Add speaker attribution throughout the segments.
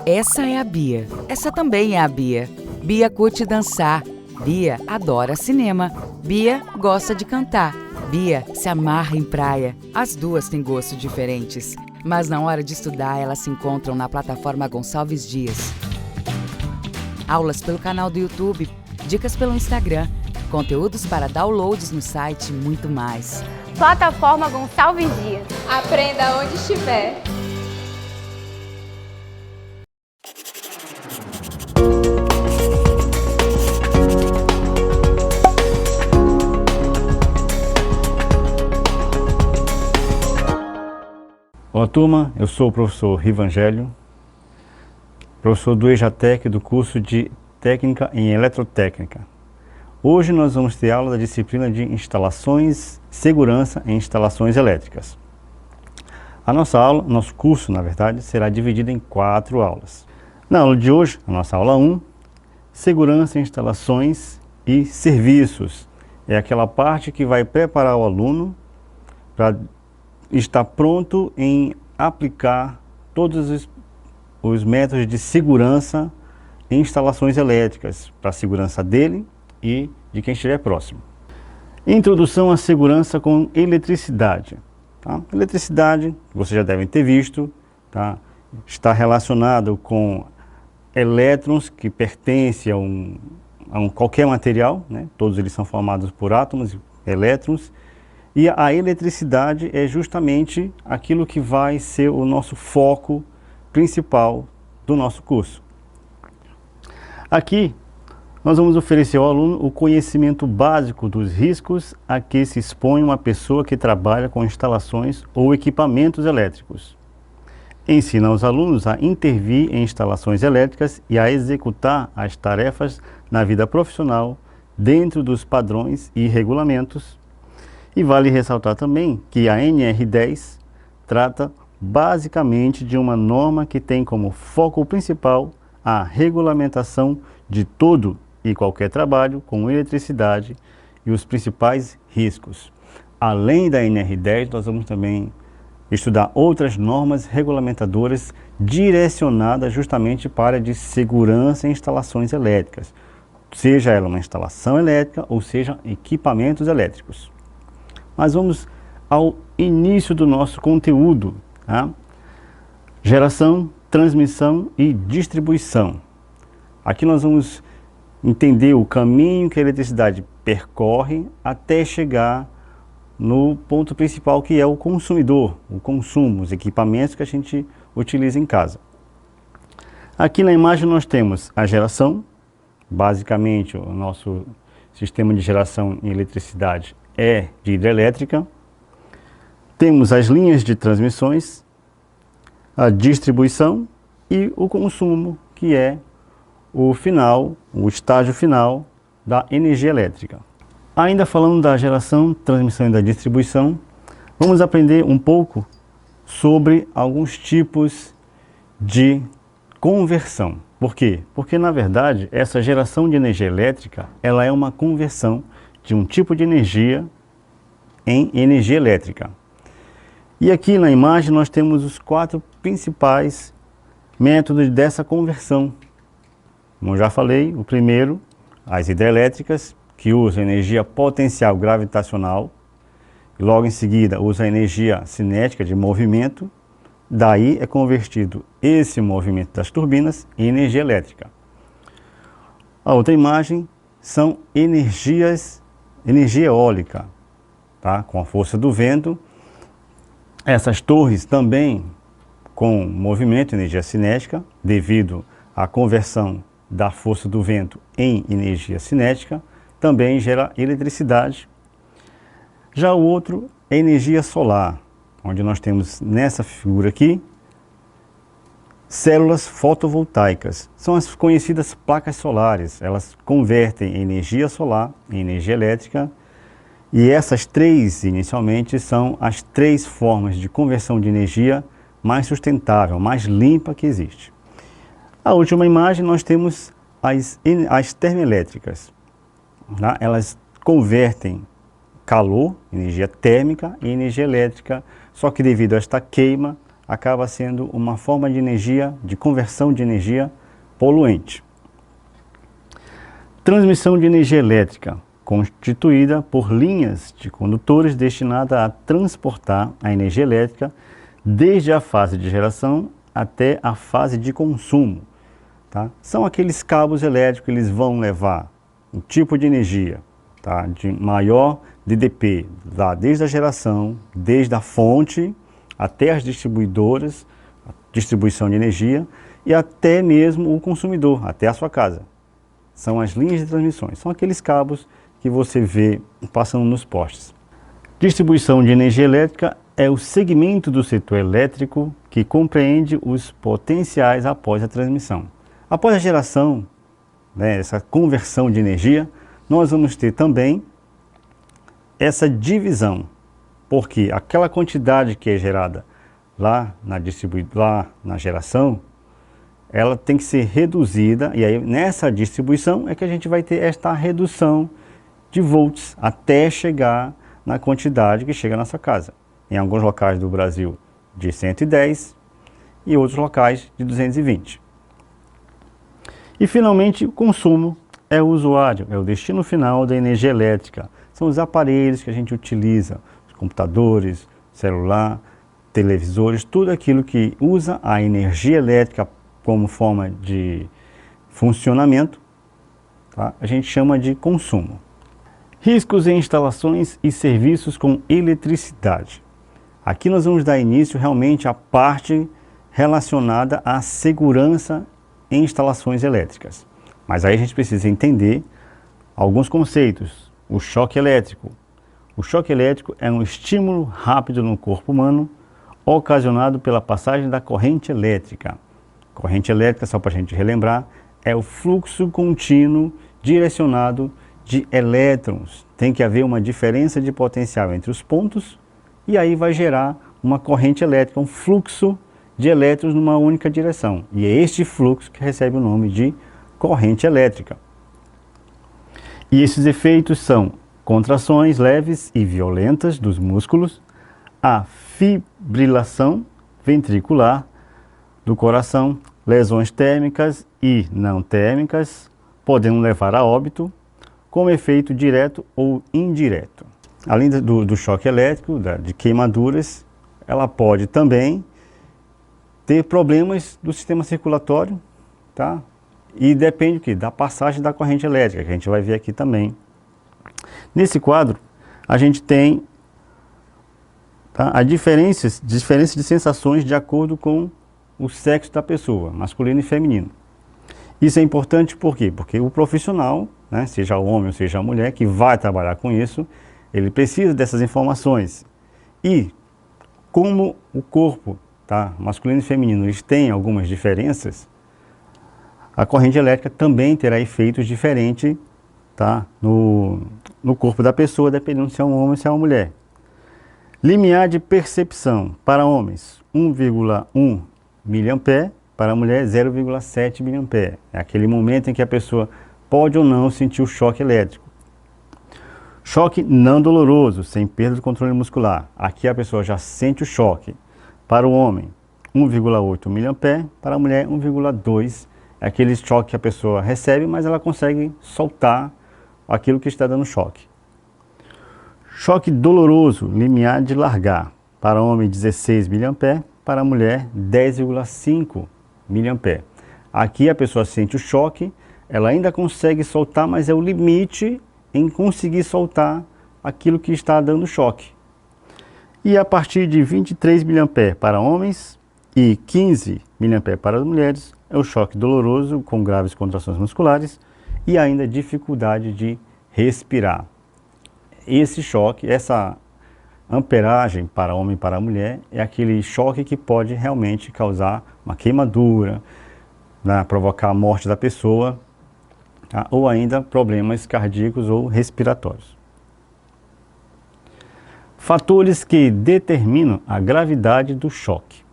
Speaker 1: Essa é a Bia. Essa também é a Bia. Bia curte dançar. Bia adora cinema. Bia gosta de cantar. Bia se amarra em praia. As duas têm gostos diferentes, mas na hora de estudar elas se encontram na plataforma Gonçalves Dias. Aulas pelo canal do YouTube, dicas pelo Instagram, conteúdos para downloads no site e muito mais.
Speaker 2: Plataforma Gonçalves Dias.
Speaker 3: Aprenda onde estiver.
Speaker 4: Olá turma, eu sou o professor Rivangélio, professor do EJATEC do curso de Técnica em Eletrotécnica. Hoje nós vamos ter aula da disciplina de Instalações, Segurança em Instalações Elétricas. A nossa aula, nosso curso na verdade, será dividido em 4 aulas. Na aula de hoje, a nossa aula 1, Segurança em Instalações e Serviços. É aquela parte que vai preparar o aluno para está pronto em aplicar todos os métodos de segurança em instalações elétricas, para a segurança dele e de quem estiver próximo. Introdução à segurança com eletricidade. Tá? Eletricidade, vocês já devem ter visto, tá? Está relacionado com elétrons que pertencem a qualquer material, né? Todos eles são formados por átomos e elétrons. E a eletricidade é justamente aquilo que vai ser o nosso foco principal do nosso curso. Aqui, nós vamos oferecer ao aluno o conhecimento básico dos riscos a que se expõe uma pessoa que trabalha com instalações ou equipamentos elétricos. Ensina aos alunos a intervir em instalações elétricas e a executar as tarefas na vida profissional dentro dos padrões e regulamentos. E vale ressaltar também que a NR10 trata basicamente de uma norma que tem como foco principal a regulamentação de todo e qualquer trabalho com eletricidade e os principais riscos. Além da NR10, nós vamos também estudar outras normas regulamentadoras direcionadas justamente para a de segurança em instalações elétricas, seja ela uma instalação elétrica ou seja equipamentos elétricos. Mas vamos ao início do nosso conteúdo, tá? Geração, transmissão e distribuição. Aqui nós vamos entender o caminho que a eletricidade percorre até chegar no ponto principal, que é o consumidor, o consumo, os equipamentos que a gente utiliza em casa. Aqui na imagem nós temos a geração, basicamente o nosso sistema de geração em eletricidade é de hidrelétrica. Temos as linhas de transmissões, a distribuição e o consumo, que é o final, o estágio final da energia elétrica. Ainda falando da geração, transmissão e da distribuição, vamos aprender um pouco sobre alguns tipos de conversão. Por quê? Porque na verdade essa geração de energia elétrica, ela é uma conversão de um tipo de energia em energia elétrica. E aqui na imagem nós temos os 4 principais métodos dessa conversão. Como já falei, o primeiro, as hidrelétricas, que usam energia potencial gravitacional, e logo em seguida usa a energia cinética de movimento, daí é convertido esse movimento das turbinas em energia elétrica. A outra imagem são energia eólica, tá? Com a força do vento. Essas torres também com movimento, energia cinética, devido à conversão da força do vento em energia cinética, também gera eletricidade. Já o outro é energia solar, onde nós temos nessa figura aqui células fotovoltaicas. São as conhecidas placas solares. Elas convertem energia solar em energia elétrica. E essas 3, inicialmente, são as 3 formas de conversão de energia mais sustentável, mais limpa que existe. A última imagem nós temos as termoelétricas. Tá? Elas convertem calor, energia térmica, em energia elétrica, só que devido a esta queima, acaba sendo uma forma de energia, de conversão de energia poluente. Transmissão de energia elétrica, constituída por linhas de condutores destinadas a transportar a energia elétrica desde a fase de geração até a fase de consumo. Tá? São aqueles cabos elétricos que eles vão levar um tipo de energia, tá? De maior DDP, lá desde a geração, desde a fonte até as distribuidoras, a distribuição de energia e até mesmo o consumidor, até a sua casa. São as linhas de transmissões, são aqueles cabos que você vê passando nos postes. Distribuição de energia elétrica é o segmento do setor elétrico que compreende os potenciais após a transmissão. Após a geração, né, essa conversão de energia, nós vamos ter também essa divisão, porque aquela quantidade que é gerada lá na geração, ela tem que ser reduzida, e aí nessa distribuição é que a gente vai ter esta redução de volts até chegar na quantidade que chega na sua casa. Em alguns locais do Brasil de 110 e outros locais de 220. E finalmente o consumo é o usuário, é o destino final da energia elétrica. São os aparelhos que a gente utiliza, os computadores, celular, televisores, tudo aquilo que usa a energia elétrica como forma de funcionamento, tá? A gente chama de consumo. Riscos em instalações e serviços com eletricidade. Aqui nós vamos dar início realmente à parte relacionada à segurança em instalações elétricas. Mas aí a gente precisa entender alguns conceitos. O choque elétrico. O choque elétrico é um estímulo rápido no corpo humano ocasionado pela passagem da corrente elétrica. Corrente elétrica, só para a gente relembrar, é o fluxo contínuo direcionado de elétrons. Tem que haver uma diferença de potencial entre os pontos e aí vai gerar uma corrente elétrica, um fluxo de elétrons numa única direção. E é este fluxo que recebe o nome de corrente elétrica. E esses efeitos são contrações leves e violentas dos músculos, a fibrilação ventricular do coração, lesões térmicas e não térmicas, podendo levar a óbito, como efeito direto ou indireto. Além do choque elétrico, de queimaduras, ela pode também ter problemas do sistema circulatório, tá? E depende da passagem da corrente elétrica, que a gente vai ver aqui também. Nesse quadro, a gente tem, tá, a diferença de sensações de acordo com o sexo da pessoa, masculino e feminino. Isso é importante por quê? Porque o profissional, né, seja o homem ou seja a mulher, que vai trabalhar com isso, ele precisa dessas informações. E como o corpo, tá, masculino e feminino, eles têm algumas diferenças, a corrente elétrica também terá efeitos diferentes, tá, no corpo da pessoa, dependendo se é um homem ou se é uma mulher. Limiar de percepção para homens, 1,1 mA, para a mulher 0,7 mA. É aquele momento em que a pessoa pode ou não sentir o choque elétrico. Choque não doloroso, sem perda do controle muscular. Aqui a pessoa já sente o choque. Para o homem, 1,8 mA, para a mulher 1,2. É aquele choque que a pessoa recebe, mas ela consegue soltar aquilo que está dando choque. Choque doloroso, limiar de largar. Para o homem 16 mA, para a mulher 10,5 mA. Aqui a pessoa sente o choque, ela ainda consegue soltar, mas é o limite em conseguir soltar aquilo que está dando choque. E a partir de 23 mA para homens e 15 mA para as mulheres, é o choque doloroso com graves contrações musculares e ainda dificuldade de respirar. Esse choque, essa amperagem para homem e para mulher, é aquele choque que pode realmente causar uma queimadura, né, provocar a morte da pessoa, tá, ou ainda problemas cardíacos ou respiratórios. Fatores que determinam a gravidade do choque.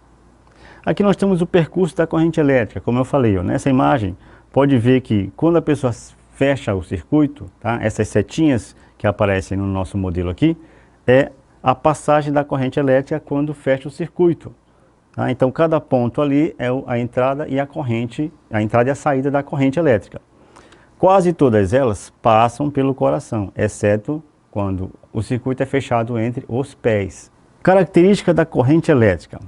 Speaker 4: Aqui nós temos o percurso da corrente elétrica, como eu falei, ó, nessa imagem pode ver que quando a pessoa fecha o circuito, tá, essas setinhas que aparecem no nosso modelo aqui, é a passagem da corrente elétrica quando fecha o circuito. Tá? Então, cada ponto ali é a entrada e a corrente, a entrada e a saída da corrente elétrica. Quase todas elas passam pelo coração, exceto quando o circuito é fechado entre os pés. Característica da corrente elétrica.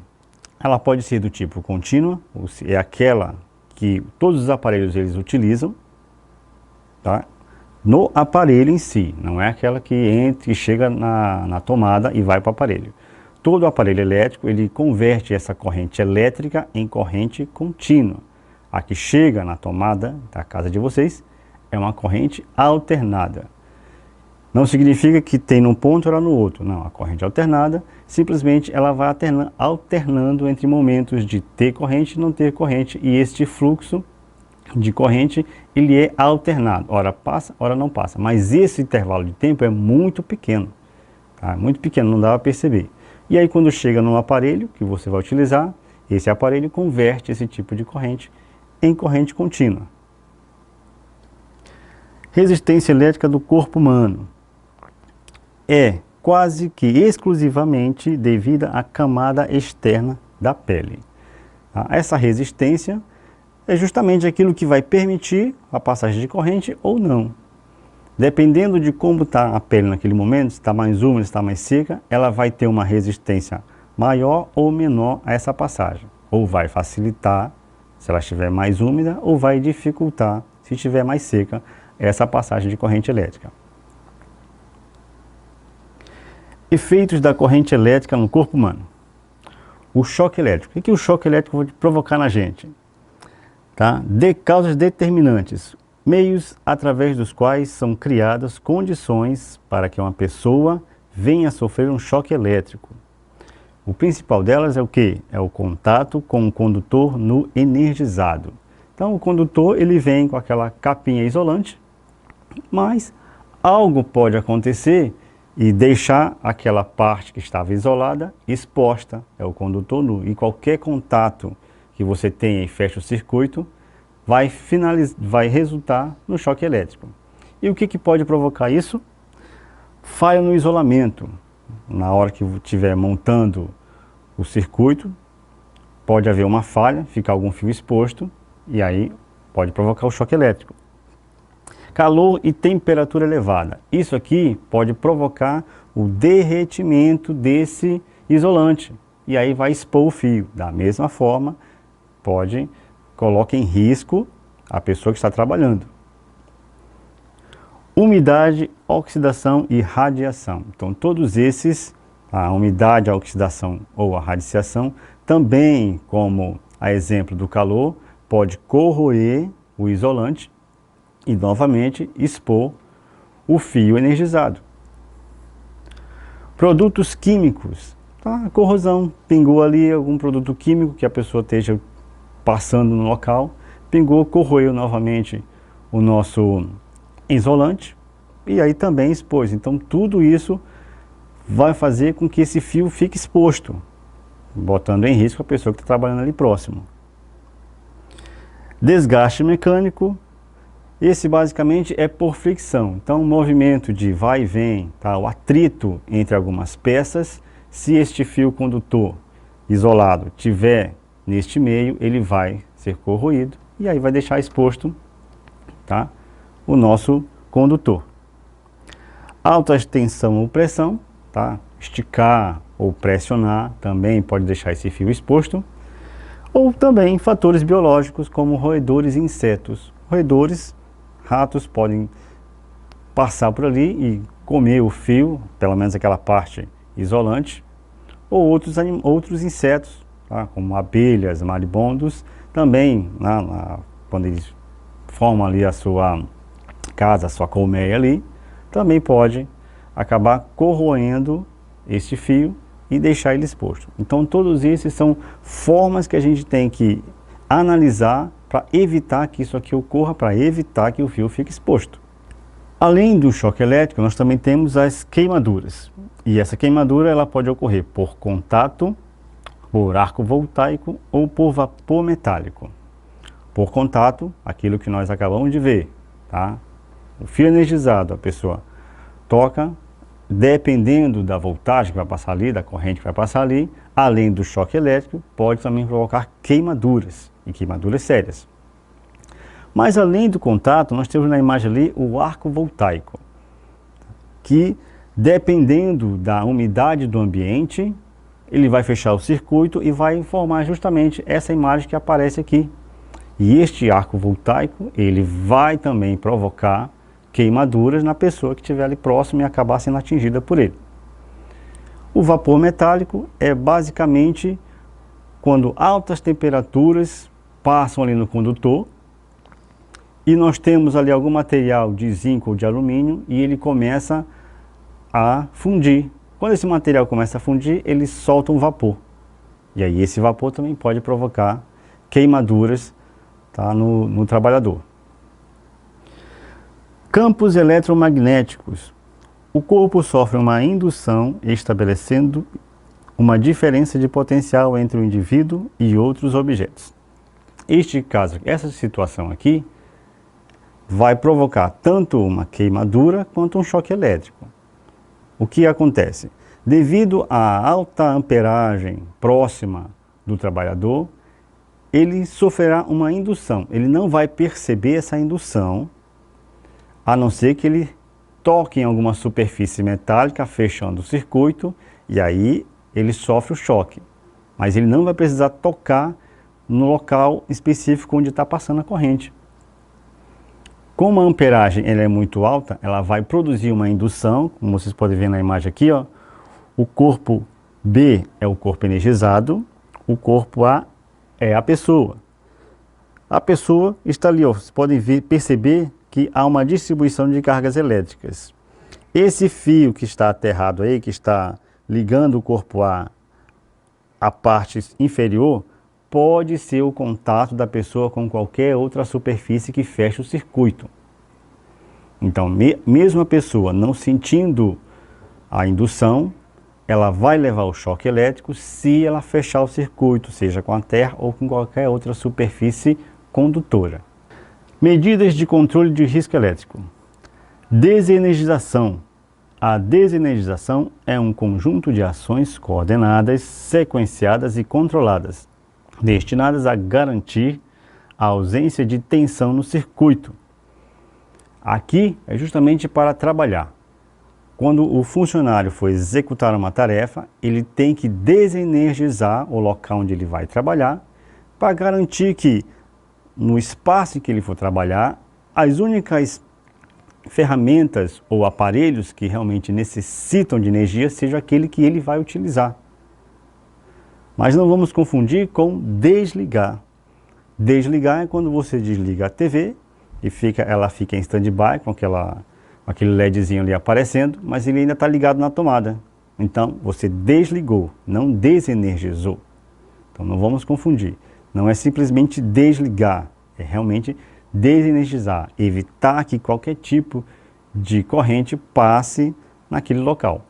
Speaker 4: Ela pode ser do tipo contínua, é aquela que todos os aparelhos eles utilizam, tá? No aparelho em si, não é aquela que entra e chega na tomada e vai para o aparelho. Todo aparelho elétrico, ele converte essa corrente elétrica em corrente contínua. A que chega na tomada da casa de vocês é uma corrente alternada. Não significa que tem num ponto ou no outro, não. A corrente alternada, simplesmente ela vai alternando entre momentos de ter corrente e não ter corrente. E este fluxo de corrente, ele é alternado. Ora passa, ora não passa. Mas esse intervalo de tempo é muito pequeno. Tá? Muito pequeno, não dá para perceber. E aí quando chega no aparelho que você vai utilizar, esse aparelho converte esse tipo de corrente em corrente contínua. Resistência elétrica do corpo humano. É quase que exclusivamente devida à camada externa da pele. Tá? Essa resistência é justamente aquilo que vai permitir a passagem de corrente ou não. Dependendo de como está a pele naquele momento, se está mais úmida, se está mais seca, ela vai ter uma resistência maior ou menor a essa passagem. Ou vai facilitar, se ela estiver mais úmida, ou vai dificultar, se estiver mais seca, essa passagem de corrente elétrica. Efeitos da corrente elétrica no corpo humano. O choque elétrico. O que o choque elétrico vai provocar na gente? Tá? De causas determinantes. Meios através dos quais são criadas condições para que uma pessoa venha a sofrer um choque elétrico. O principal delas é o quê? É o contato com o condutor no energizado. Então o condutor ele vem com aquela capinha isolante, mas algo pode acontecer e deixar aquela parte que estava isolada exposta, é o condutor nu. E qualquer contato que você tenha e feche o circuito, vai resultar no choque elétrico. E o que pode provocar isso? Falha no isolamento. Na hora que estiver montando o circuito, pode haver uma falha, ficar algum fio exposto, e aí pode provocar o choque elétrico. Calor e temperatura elevada. Isso aqui pode provocar o derretimento desse isolante. E aí vai expor o fio. Da mesma forma, coloca em risco a pessoa que está trabalhando. Umidade, oxidação e radiação. Então todos esses, a umidade, a oxidação ou a radiação, também como a exemplo do calor, pode corroer o isolante e novamente expor o fio energizado. Produtos químicos, tá? Corrosão, pingou ali algum produto químico que a pessoa esteja passando no local, pingou, corroeu novamente o nosso isolante e aí também expôs. Então tudo isso vai fazer com que esse fio fique exposto, botando em risco a pessoa que está trabalhando ali próximo. Desgaste mecânico. Esse basicamente é por fricção, então o movimento de vai e vem, tá? O atrito entre algumas peças, se este fio condutor isolado tiver neste meio, ele vai ser corroído e aí vai deixar exposto, tá? O nosso condutor. Alta tensão ou pressão, tá? Esticar ou pressionar também pode deixar esse fio exposto. Ou também fatores biológicos como roedores e insetos. Roedores, ratos podem passar por ali e comer o fio, pelo menos aquela parte isolante, ou outros insetos, tá? Como abelhas, maribondos, também, quando eles formam ali a sua casa, a sua colmeia ali, também pode acabar corroendo este fio e deixar ele exposto. Então todos esses são formas que a gente tem que analisar para evitar que isso aqui ocorra, para evitar que o fio fique exposto. Além do choque elétrico, nós também temos as queimaduras. E essa queimadura ela pode ocorrer por contato, por arco voltaico ou por vapor metálico. Por contato, aquilo que nós acabamos de ver, tá? O fio energizado, a pessoa toca, dependendo da voltagem que vai passar ali, da corrente que vai passar ali, além do choque elétrico, pode também provocar queimaduras, e queimaduras sérias. Mas além do contato, nós temos na imagem ali o arco voltaico, que dependendo da umidade do ambiente, ele vai fechar o circuito e vai formar justamente essa imagem que aparece aqui. E este arco voltaico, ele vai também provocar queimaduras na pessoa que estiver ali próximo e acabar sendo atingida por ele. O vapor metálico é basicamente quando altas temperaturas passam ali no condutor e nós temos ali algum material de zinco ou de alumínio e ele começa a fundir. Quando esse material começa a fundir, ele solta um vapor. E aí esse vapor também pode provocar queimaduras, tá, no trabalhador. Campos eletromagnéticos. O corpo sofre uma indução estabelecendo uma diferença de potencial entre o indivíduo e outros objetos. Este caso, essa situação aqui, vai provocar tanto uma queimadura quanto um choque elétrico. O que acontece? Devido à alta amperagem próxima do trabalhador, ele sofrerá uma indução. Ele não vai perceber essa indução, a não ser que ele toque em alguma superfície metálica, fechando o circuito, e aí ele sofre o choque. Mas ele não vai precisar tocar no local específico onde está passando a corrente. Como a amperagem ela é muito alta, ela vai produzir uma indução, como vocês podem ver na imagem aqui, ó. O corpo B é o corpo energizado, o corpo A é a pessoa. A pessoa está ali, ó, vocês podem perceber que há uma distribuição de cargas elétricas. Esse fio que está aterrado aí, que está ligando o corpo A à parte inferior, pode ser o contato da pessoa com qualquer outra superfície que feche o circuito. Então, mesmo a pessoa não sentindo a indução, ela vai levar o choque elétrico se ela fechar o circuito, seja com a terra ou com qualquer outra superfície condutora. Medidas de controle de risco elétrico. Desenergização. A desenergização é um conjunto de ações coordenadas, sequenciadas e controladas, destinadas a garantir a ausência de tensão no circuito. Aqui é justamente para trabalhar. Quando o funcionário for executar uma tarefa, ele tem que desenergizar o local onde ele vai trabalhar, para garantir que no espaço em que ele for trabalhar, as únicas ferramentas ou aparelhos que realmente necessitam de energia sejam aquele que ele vai utilizar. Mas não vamos confundir com desligar. Desligar é quando você desliga a TV e ela fica em stand-by com aquele LEDzinho ali aparecendo, mas ele ainda está ligado na tomada. Então você desligou, não desenergizou. Então não vamos confundir. Não é simplesmente desligar, é realmente desenergizar, evitar que qualquer tipo de corrente passe naquele local.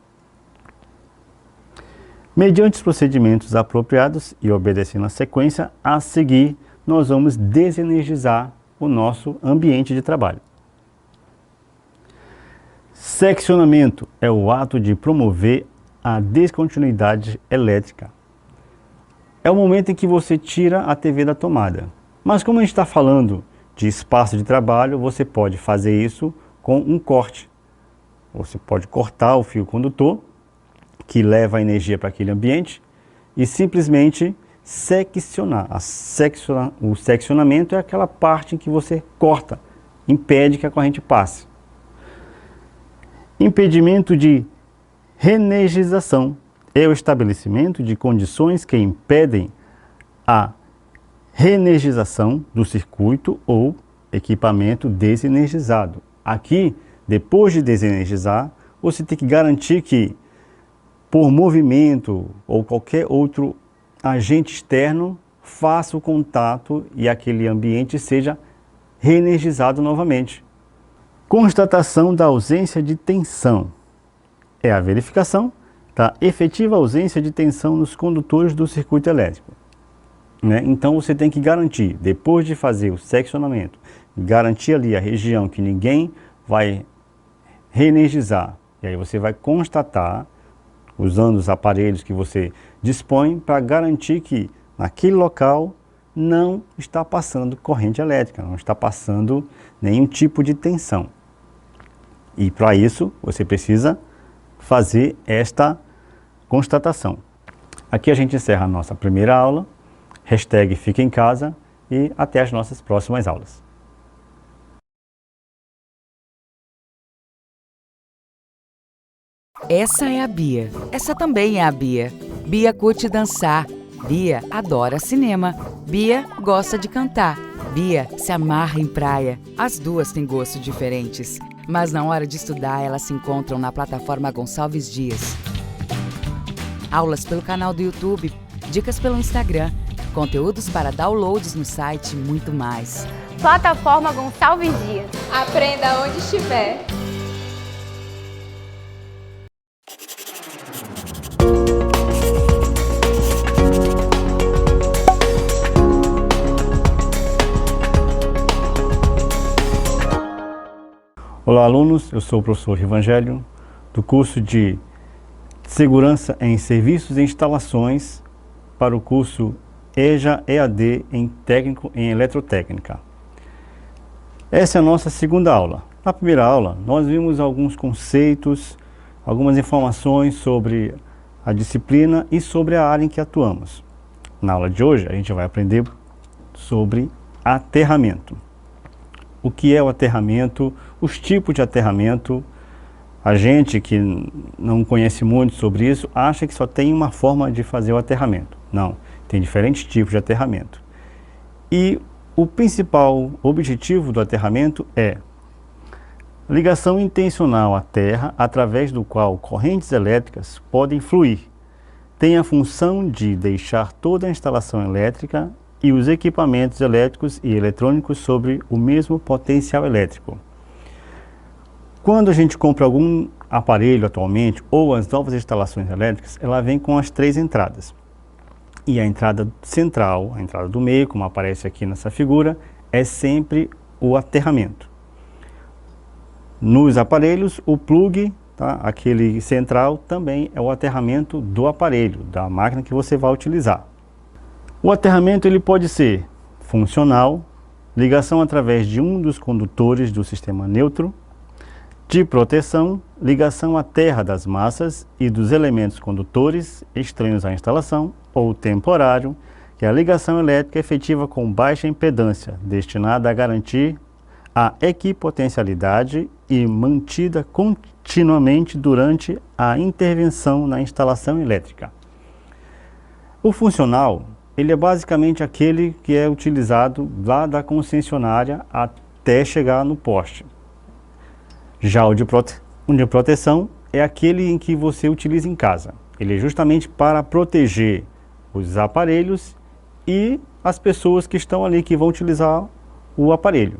Speaker 4: Mediante os procedimentos apropriados e obedecendo a sequência, a seguir nós vamos desenergizar o nosso ambiente de trabalho. Seccionamento é o ato de promover a descontinuidade elétrica. É o momento em que você tira a TV da tomada. Mas como a gente está falando de espaço de trabalho, você pode fazer isso com um corte. Você pode cortar o fio condutor, que leva a energia para aquele ambiente, e simplesmente seccionar. O seccionamento é aquela parte em que você corta, impede que a corrente passe. Impedimento de reenergização é o estabelecimento de condições que impedem a reenergização do circuito ou equipamento desenergizado. Aqui, depois de desenergizar, você tem que garantir que, por movimento ou qualquer outro agente externo, faça o contato e aquele ambiente seja reenergizado novamente. Constatação da ausência de tensão é a verificação da efetiva ausência de tensão nos condutores do circuito elétrico. Então você tem que garantir, depois de fazer o seccionamento, garantir ali a região que ninguém vai reenergizar E aí você vai constatar, usando os aparelhos que você dispõe, para garantir que naquele local não está passando corrente elétrica, não está passando nenhum tipo de tensão. E para isso você precisa fazer esta constatação. Aqui a gente encerra a nossa primeira aula. Hashtag Fica em Casa e até as nossas próximas aulas.
Speaker 1: Essa é a Bia. Essa também é a Bia. Bia curte dançar. Bia adora cinema. Bia gosta de cantar. Bia se amarra em praia. As duas têm gostos diferentes, mas na hora de estudar elas se encontram na plataforma Gonçalves Dias. Aulas pelo canal do YouTube, dicas pelo Instagram, conteúdos para downloads no site e muito mais.
Speaker 2: Plataforma Gonçalves Dias.
Speaker 3: Aprenda onde estiver.
Speaker 4: Olá alunos, eu sou o professor Evangelho, do curso de Segurança em Serviços e Instalações para o curso EJA EAD em Técnico em Eletrotécnica. Essa é a nossa segunda aula. Na primeira aula, nós vimos alguns conceitos, algumas informações sobre a disciplina e sobre a área em que atuamos. Na aula de hoje, a gente vai aprender sobre aterramento. O que é o aterramento, os tipos de aterramento. A gente que não conhece muito sobre isso, acha que só tem uma forma de fazer o aterramento. Não, tem diferentes tipos de aterramento. E o principal objetivo do aterramento é ligação intencional à terra, através do qual correntes elétricas podem fluir. Tem a função de deixar toda a instalação elétrica e os equipamentos elétricos e eletrônicos sobre o mesmo potencial elétrico. Quando a gente compra algum aparelho atualmente, ou as novas instalações elétricas, ela vem com as 3 entradas. E a entrada central, a entrada do meio, como aparece aqui nessa figura, é sempre o aterramento. Nos aparelhos, o plug, tá, aquele central, também é o aterramento do aparelho, da máquina que você vai utilizar. O aterramento ele pode ser funcional, ligação através de um dos condutores do sistema neutro, de proteção, ligação à terra das massas e dos elementos condutores estranhos à instalação, ou temporário, que é a ligação elétrica efetiva com baixa impedância, destinada a garantir a equipotencialidade e mantida continuamente durante a intervenção na instalação elétrica. O funcional, ele é basicamente aquele que é utilizado lá da concessionária até chegar no poste. Já o de proteção é aquele em que você utiliza em casa. Ele é justamente para proteger os aparelhos e as pessoas que estão ali, que vão utilizar o aparelho.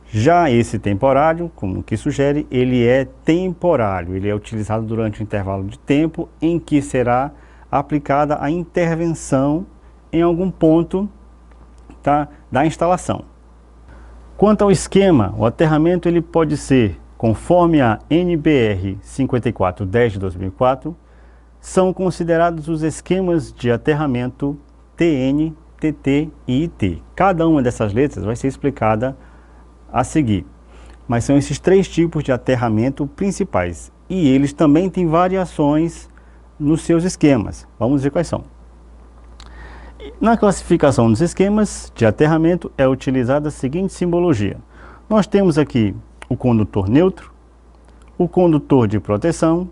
Speaker 4: Já esse temporário, como que sugere, ele é temporário. Ele é utilizado durante um intervalo de tempo em que será aplicada a intervenção em algum ponto, tá, da instalação. Quanto ao esquema, o aterramento ele pode ser, conforme a NBR 5410 de 2004, são considerados os esquemas de aterramento TN, TT e IT. Cada uma dessas letras vai ser explicada a seguir. Mas são esses 3 tipos de aterramento principais. E eles também têm variações nos seus esquemas. Vamos ver quais são. Na classificação dos esquemas de aterramento é utilizada a seguinte simbologia. Nós temos aqui o condutor neutro, o condutor de proteção,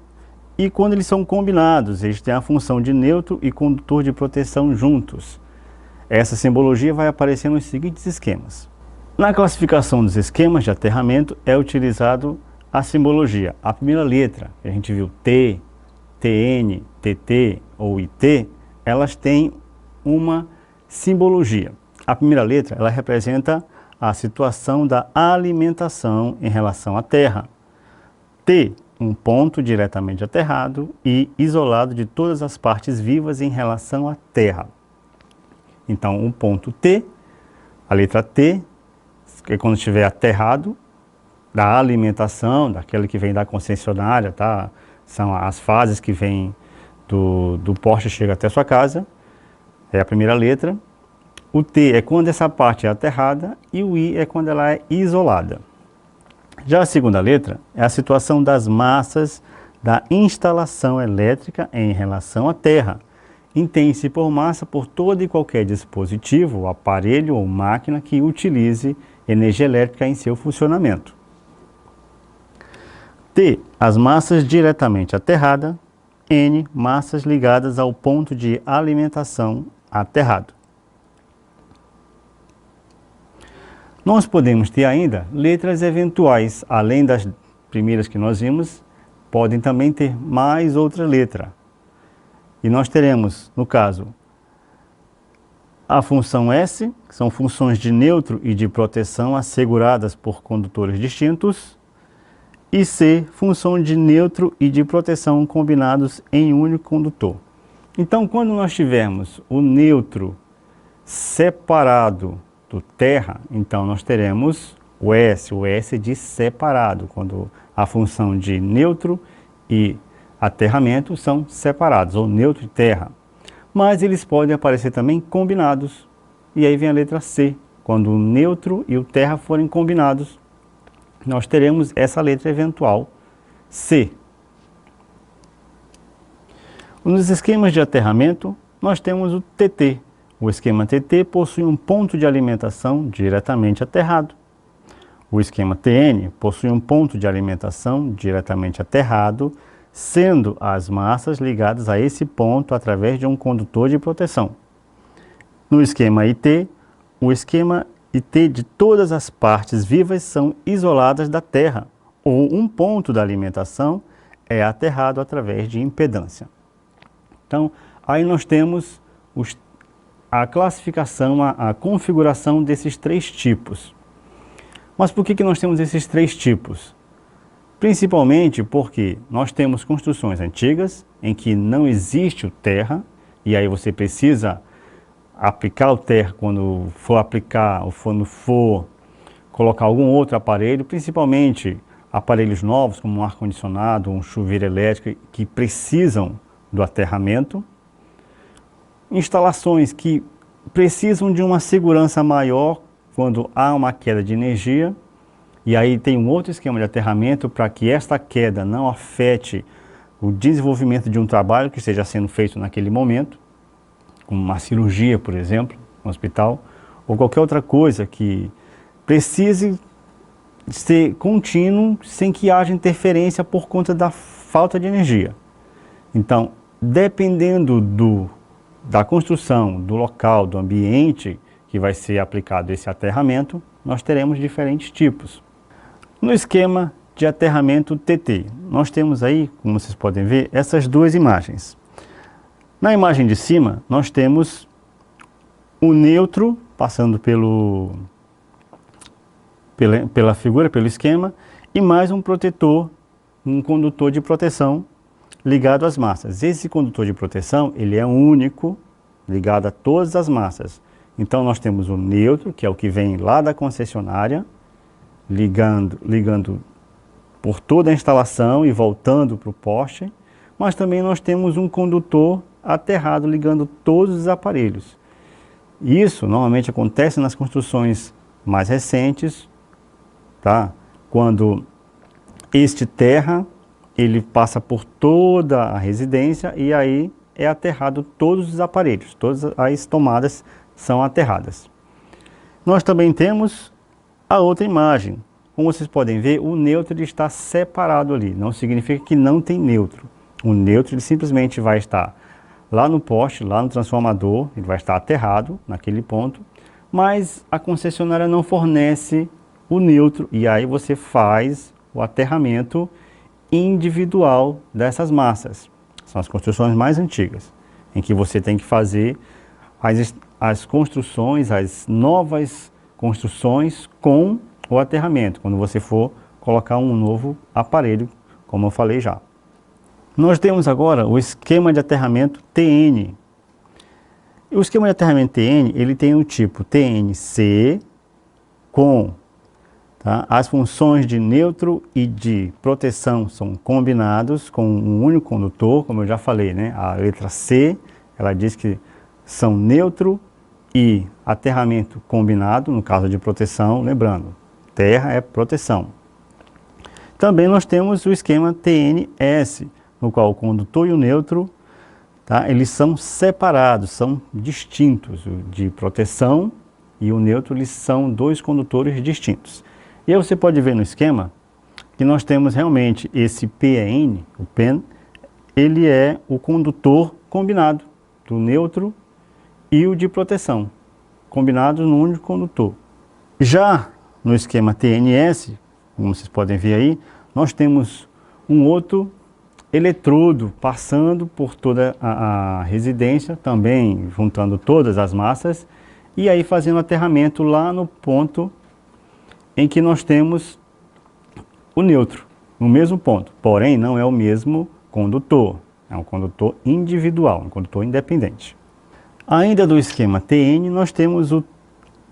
Speaker 4: e quando eles são combinados, eles têm a função de neutro e condutor de proteção juntos. Essa simbologia vai aparecer nos seguintes esquemas. Na classificação dos esquemas de aterramento é utilizado a simbologia. A primeira letra, que a gente viu, T, TN, TT ou IT, elas têm uma simbologia. A primeira letra, ela representa a situação da alimentação em relação à terra. T, um ponto diretamente aterrado e isolado de todas as partes vivas em relação à terra. Então, o ponto T, a letra T, que é quando estiver aterrado, da alimentação, daquela que vem da concessionária, tá? São as fases que vêm do poste chega até a sua casa, é a primeira letra. O T é quando essa parte é aterrada e o I é quando ela é isolada. Já a segunda letra é a situação das massas da instalação elétrica em relação à Terra. Entende-se por massa por todo e qualquer dispositivo, aparelho ou máquina que utilize energia elétrica em seu funcionamento. T, as massas diretamente aterradas. N, massas ligadas ao ponto de alimentação aterrado. Nós podemos ter ainda letras eventuais, além das primeiras que nós vimos, podem também ter mais outra letra. E nós teremos, no caso, a função S, que são funções de neutro e de proteção asseguradas por condutores distintos, e C, função de neutro e de proteção combinados em um único condutor. Então, quando nós tivermos o neutro separado do terra, então nós teremos o S de separado, quando a função de neutro e aterramento são separados, ou neutro e terra. Mas eles podem aparecer também combinados, e aí vem a letra C, quando o neutro e o terra forem combinados, nós teremos essa letra eventual C. Nos esquemas de aterramento, nós temos o TT. O esquema TT possui um ponto de alimentação diretamente aterrado. O esquema TN possui um ponto de alimentação diretamente aterrado, sendo as massas ligadas a esse ponto através de um condutor de proteção. No esquema IT, o esquema IT de todas as partes vivas são isoladas da Terra, ou um ponto da alimentação é aterrado através de impedância. Então, aí nós temos a classificação, a configuração desses três tipos. Mas por que nós temos esses três tipos? Principalmente porque nós temos construções antigas em que não existe o terra, e aí você precisa aplicar o terra quando for aplicar ou quando for colocar algum outro aparelho, principalmente aparelhos novos como um ar-condicionado, um chuveiro elétrico que precisam do aterramento. Instalações que precisam de uma segurança maior quando há uma queda de energia, e aí tem um outro esquema de aterramento para que esta queda não afete o desenvolvimento de um trabalho que esteja sendo feito naquele momento, como uma cirurgia, por exemplo, no hospital, ou qualquer outra coisa que precise ser contínuo sem que haja interferência por conta da falta de energia. Então, dependendo da construção, do local, do ambiente que vai ser aplicado esse aterramento, nós teremos diferentes tipos. No esquema de aterramento TT, nós temos aí, como vocês podem ver, essas duas imagens. Na imagem de cima, nós temos o neutro passando pela figura, pelo esquema, e mais um protetor, um condutor de proteção ligado às massas. Esse condutor de proteção, ele é único, ligado a todas as massas. Então nós temos o neutro, que é o que vem lá da concessionária, ligando por toda a instalação e voltando para o poste, mas também nós temos um condutor aterrado ligando todos os aparelhos. Isso normalmente acontece nas construções mais recentes, tá? Quando este terra, ele passa por toda a residência e aí é aterrado todos os aparelhos, todas as tomadas são aterradas. Nós também temos a outra imagem. Como vocês podem ver, o neutro ele está separado ali, não significa que não tem neutro. O neutro ele simplesmente vai estar lá no poste, lá no transformador, ele vai estar aterrado naquele ponto, mas a concessionária não fornece o neutro e aí você faz o aterramento individual dessas massas. São as construções mais antigas, em que você tem que fazer as construções, as novas construções com o aterramento, quando você for colocar um novo aparelho, como eu falei já. Nós temos agora o esquema de aterramento TN. O esquema de aterramento TN, ele tem o tipo TNC com Tá? As funções de neutro e de proteção são combinados com um único condutor, como eu já falei, né? A letra C, ela diz que são neutro e aterramento combinado, no caso de proteção, lembrando, terra é proteção. Também nós temos o esquema TNS, no qual o condutor e o neutro, tá? Eles são separados, são distintos. O de proteção e o neutro, eles são dois condutores distintos. E aí você pode ver no esquema que nós temos realmente esse PN, o PEN, ele é o condutor combinado do neutro e o de proteção, combinados num único condutor. Já no esquema TNS, como vocês podem ver aí, nós temos um outro eletrodo passando por toda a residência, também juntando todas as massas, e aí fazendo aterramento lá no ponto em que nós temos o neutro, no mesmo ponto, porém não é o mesmo condutor, é um condutor individual, um condutor independente. Ainda do esquema TN, nós temos o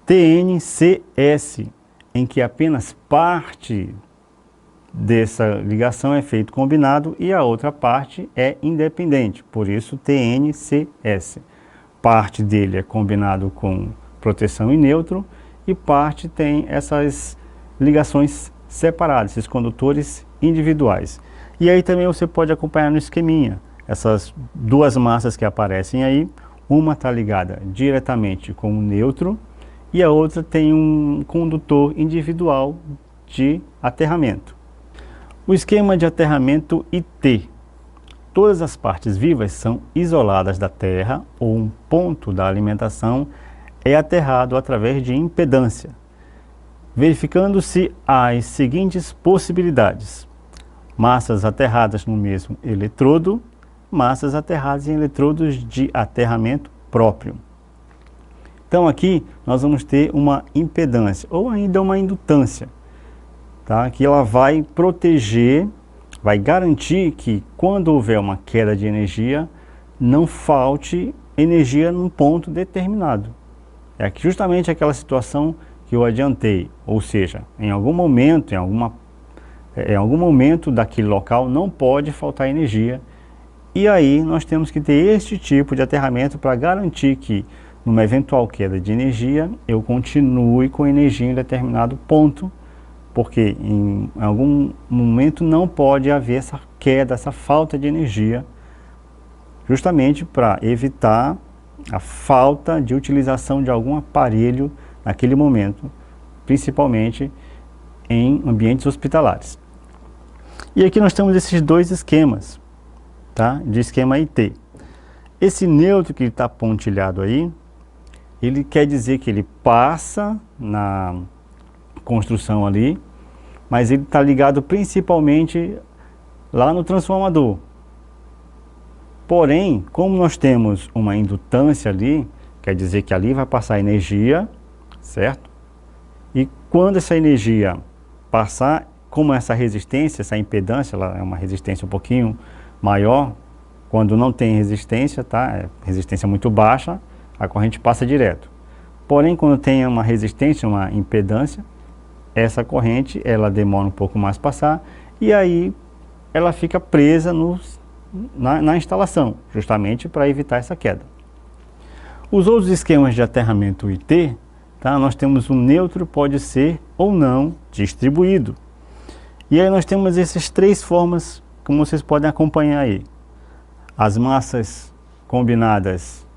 Speaker 4: TNCS, em que apenas parte dessa ligação é feito combinado e a outra parte é independente, por isso TNCS. Parte dele é combinado com proteção e neutro, e parte tem essas ligações separadas, esses condutores individuais. E aí também você pode acompanhar no esqueminha, essas duas massas que aparecem aí, uma está ligada diretamente com o neutro e a outra tem um condutor individual de aterramento. O esquema de aterramento IT. Todas as partes vivas são isoladas da Terra ou um ponto da alimentação é aterrado através de impedância, verificando-se as seguintes possibilidades: massas aterradas no mesmo eletrodo, massas aterradas em eletrodos de aterramento próprio. Então aqui nós vamos ter uma impedância ou ainda uma indutância, tá? Que ela vai proteger, vai garantir que quando houver uma queda de energia, não falte energia num ponto determinado. É justamente aquela situação que eu adiantei, ou seja, em algum momento, em algum momento daquele local não pode faltar energia, e aí nós temos que ter este tipo de aterramento para garantir que numa eventual queda de energia eu continue com energia em determinado ponto, porque em algum momento não pode haver essa queda, essa falta de energia, justamente para evitar a falta de utilização de algum aparelho naquele momento, principalmente em ambientes hospitalares. E aqui nós temos esses dois esquemas, tá? De esquema IT. Esse neutro que está pontilhado aí, ele quer dizer que ele passa na construção ali, mas ele está ligado principalmente lá no transformador. Porém, como nós temos uma indutância ali, quer dizer que ali vai passar energia, certo? E quando essa energia passar, como essa resistência, essa impedância, ela é uma resistência um pouquinho maior, quando não tem resistência, tá? É resistência muito baixa, a corrente passa direto. Porém, quando tem uma resistência, uma impedância, essa corrente, ela demora um pouco mais passar, e aí ela fica presa na instalação, justamente para evitar essa queda. Os outros esquemas de aterramento IT, tá? Nós temos um neutro, pode ser ou não distribuído. E aí nós temos essas três formas, como vocês podem acompanhar aí. As massas combinadas,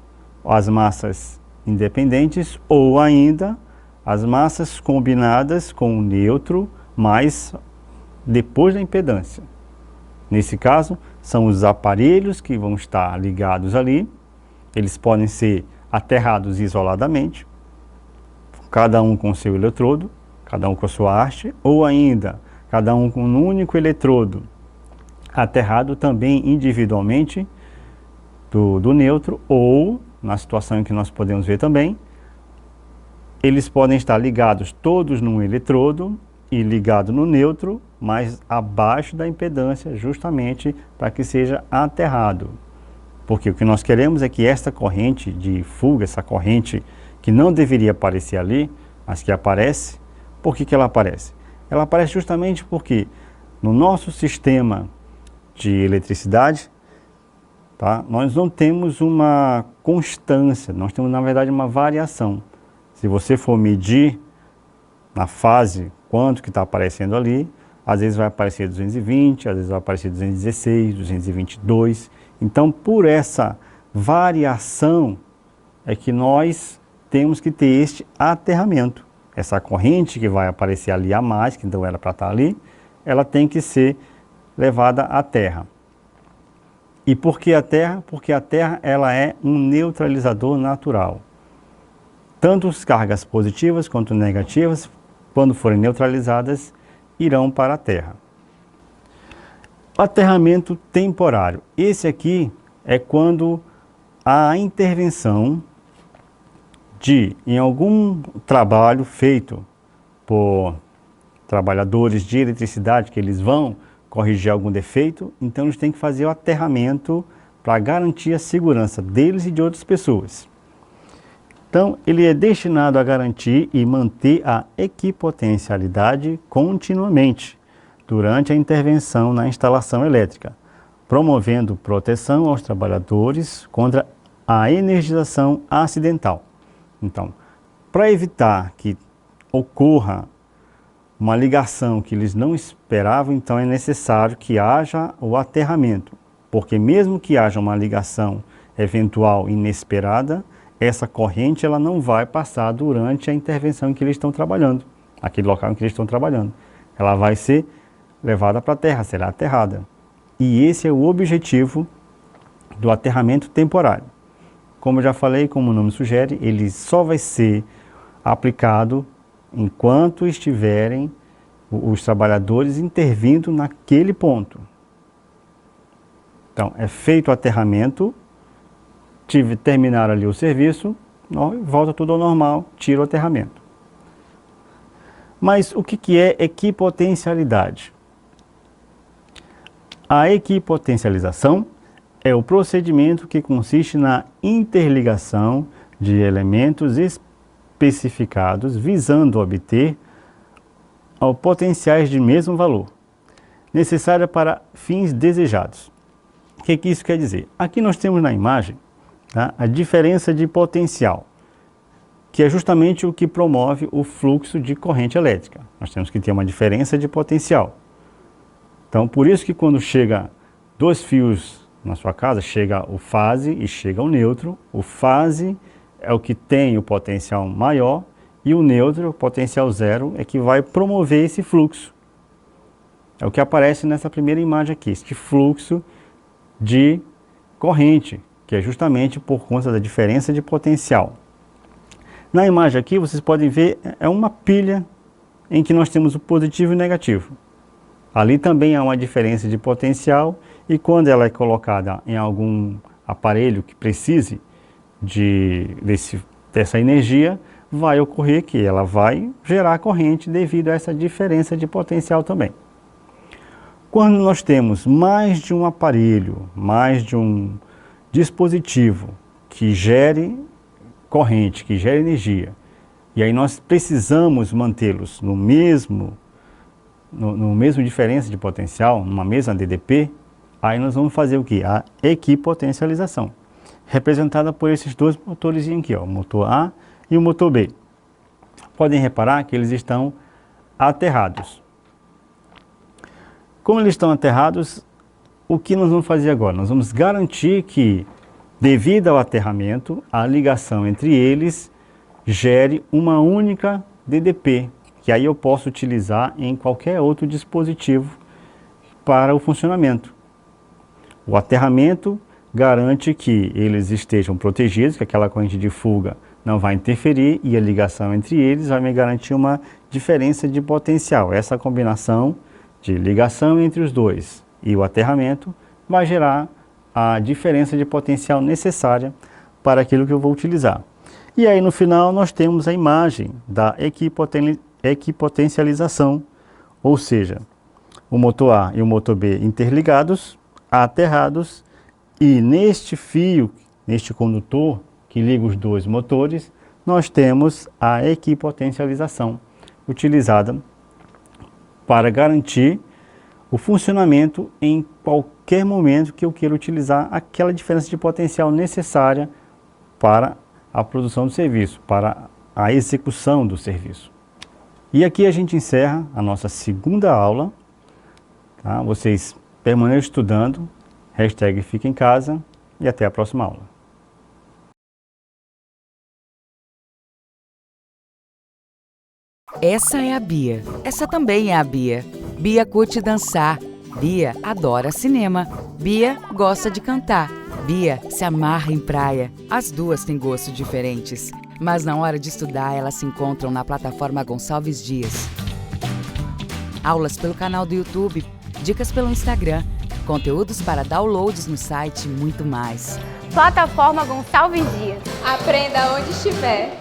Speaker 4: as massas independentes, ou ainda as massas combinadas com o neutro, mas depois da impedância. Nesse caso, são os aparelhos que vão estar ligados ali, eles podem ser aterrados isoladamente, cada um com seu eletrodo, cada um com a sua haste, ou ainda cada um com um único eletrodo aterrado também individualmente do neutro, ou, na situação em que nós podemos ver também, eles podem estar ligados todos num eletrodo e ligado no neutro, mas abaixo da impedância, justamente para que seja aterrado. Porque o que nós queremos é que esta corrente de fuga, essa corrente que não deveria aparecer ali, mas que aparece, por que ela aparece? Ela aparece justamente porque no nosso sistema de eletricidade, tá, nós não temos uma constância, nós temos na verdade uma variação. Se você for medir na fase quanto que está aparecendo ali, às vezes vai aparecer 220, às vezes vai aparecer 216, 222. Então, por essa variação é que nós temos que ter este aterramento. Essa corrente que vai aparecer ali a mais, que então era para estar ali, ela tem que ser levada à Terra. E por que a Terra? Porque a Terra ela é um neutralizador natural. Tanto as cargas positivas quanto negativas, quando forem neutralizadas, irão para a Terra. Aterramento temporário. Esse aqui é quando há a intervenção em algum trabalho feito por trabalhadores de eletricidade, que eles vão corrigir algum defeito, então eles têm que fazer o aterramento para garantir a segurança deles e de outras pessoas. Então, ele é destinado a garantir e manter a equipotencialidade continuamente durante a intervenção na instalação elétrica, promovendo proteção aos trabalhadores contra a energização acidental. Então, para evitar que ocorra uma ligação que eles não esperavam, então é necessário que haja o aterramento, porque mesmo que haja uma ligação eventual inesperada, essa corrente ela não vai passar durante a intervenção em que eles estão trabalhando, aquele local em que eles estão trabalhando. Ela vai ser levada para a terra, será aterrada. E esse é o objetivo do aterramento temporário. Como eu já falei, como o nome sugere, ele só vai ser aplicado enquanto estiverem os trabalhadores intervindo naquele ponto. Então, é feito o aterramento, terminaram ali o serviço, volta tudo ao normal, tira o aterramento. Mas o que é equipotencialidade? A equipotencialização é o procedimento que consiste na interligação de elementos especificados visando obter potenciais de mesmo valor, necessária para fins desejados. O que isso quer dizer? Aqui nós temos na imagem, tá, a diferença de potencial, que é justamente o que promove o fluxo de corrente elétrica. Nós temos que ter uma diferença de potencial. Então, por isso que quando chega dois fios na sua casa, chega o fase e chega o neutro. O fase é o que tem o potencial maior e o neutro, o potencial zero, é que vai promover esse fluxo. É o que aparece nessa primeira imagem aqui, este fluxo de corrente, que é justamente por conta da diferença de potencial. Na imagem aqui, vocês podem ver, é uma pilha em que nós temos o positivo e o negativo. Ali também há uma diferença de potencial e quando ela é colocada em algum aparelho que precise dessa energia, vai ocorrer que ela vai gerar corrente devido a essa diferença de potencial também. Quando nós temos mais de um aparelho, mais de um dispositivo que gere corrente, que gere energia, e aí nós precisamos mantê-los no mesmo diferença de potencial, numa mesma DDP, aí nós vamos fazer o que? A equipotencialização, representada por esses dois motores aqui, ó, o motor A e o motor B. Podem reparar que eles estão aterrados. Como eles estão aterrados, o que nós vamos fazer agora? Nós vamos garantir que, devido ao aterramento, a ligação entre eles gere uma única DDP, que aí eu posso utilizar em qualquer outro dispositivo para o funcionamento. O aterramento garante que eles estejam protegidos, que aquela corrente de fuga não vai interferir e a ligação entre eles vai me garantir uma diferença de potencial. Essa combinação de ligação entre os dois e o aterramento vai gerar a diferença de potencial necessária para aquilo que eu vou utilizar. E aí no final nós temos a imagem da equipotencialização, ou seja, o motor A e o motor B interligados, aterrados, e neste fio, neste condutor que liga os dois motores, nós temos a equipotencialização utilizada para garantir o funcionamento em qualquer momento que eu queira utilizar aquela diferença de potencial necessária para a produção do serviço, para a execução do serviço. E aqui a gente encerra a nossa segunda aula. Tá? Vocês permaneçam estudando, #fica em casa e até a próxima aula.
Speaker 1: Essa é a Bia. Essa também é a Bia. Bia curte dançar. Bia adora cinema. Bia gosta de cantar. Bia se amarra em praia. As duas têm gostos diferentes, mas na hora de estudar elas se encontram na plataforma Gonçalves Dias. Aulas pelo canal do YouTube, dicas pelo Instagram, conteúdos para downloads no site e muito mais.
Speaker 2: Plataforma Gonçalves Dias.
Speaker 3: Aprenda onde estiver.